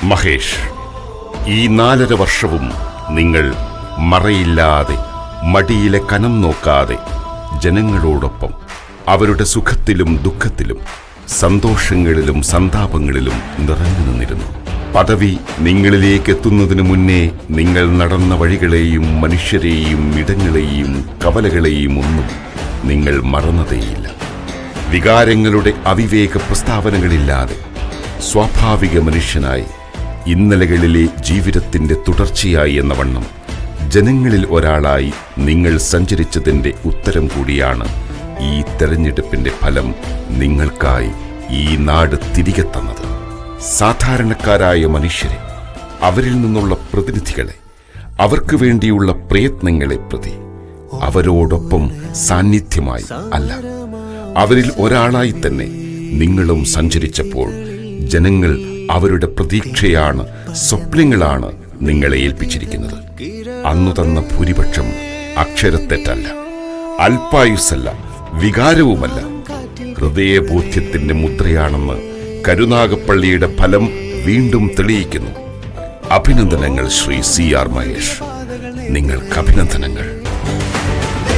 മഹേഷ്, ഈ 4.5 വർഷവും നിങ്ങൾ മറയില്ലാതെ, മടിയിലെ കനം നോക്കാതെ ജനങ്ങളോടൊപ്പം അവരുടെ സുഖത്തിലും ദുഃഖത്തിലും സന്തോഷങ്ങളിലും സന്താപങ്ങളിലും നിറഞ്ഞു നിന്നിരുന്നു. പദവി നിങ്ങളിലേക്ക് എത്തുന്നതിനു മുന്നേ നിങ്ങൾ നടന്ന വഴികളെയും മനുഷ്യരെയും ഇടങ്ങളെയും കവലകളെയും ഒന്നും നിങ്ങൾ മറന്നതേയില്ല. വികാരങ്ങളുടെ അവിവേക പ്രസ്താവനകളില്ലാതെ സ്വാഭാവിക മനുഷ്യനായി ഇന്നലകളിലെ ജീവിതത്തിന്റെ തുടർച്ചയായി എന്ന വണ്ണം ജനങ്ങളിൽ ഒരാളായി നിങ്ങൾ സഞ്ചരിച്ചതിന്റെ ഉത്തരം കൂടിയാണ് ഈ തെരഞ്ഞെടുപ്പിന്റെ ഫലം നിങ്ങൾക്കായി ഈ നാട് തിരികെ തന്നത്. സാധാരണക്കാരായ മനുഷ്യരെ, അവരിൽ നിന്നുള്ള പ്രതിനിധികളെ, അവർക്ക് വേണ്ടിയുള്ള പ്രയത്നങ്ങളെ പ്രതി അവരോടൊപ്പം സാന്നിധ്യമായി അല്ല, അവരിൽ ഒരാളായി തന്നെ നിങ്ങളും സഞ്ചരിച്ചപ്പോൾ ജനങ്ങൾ അവരുടെ പ്രതീക്ഷയാണ്, സ്വപ്നങ്ങളാണ് നിങ്ങളെ ഏൽപ്പിച്ചിരിക്കുന്നത്. അന്നു തന്ന ഭൂരിപക്ഷം അക്ഷരത്തെറ്റല്ല, അല്പായുസല്ല, വികാരവുമല്ല, ഹൃദയബോധ്യത്തിന്റെ മുദ്രയാണെന്ന് കരുനാഗപ്പള്ളിയുടെ ഫലം വീണ്ടും തെളിയിക്കുന്നു. അഭിനന്ദനങ്ങൾ ശ്രീ CR മഹേഷ്, നിങ്ങൾക്ക് അഭിനന്ദനങ്ങൾ.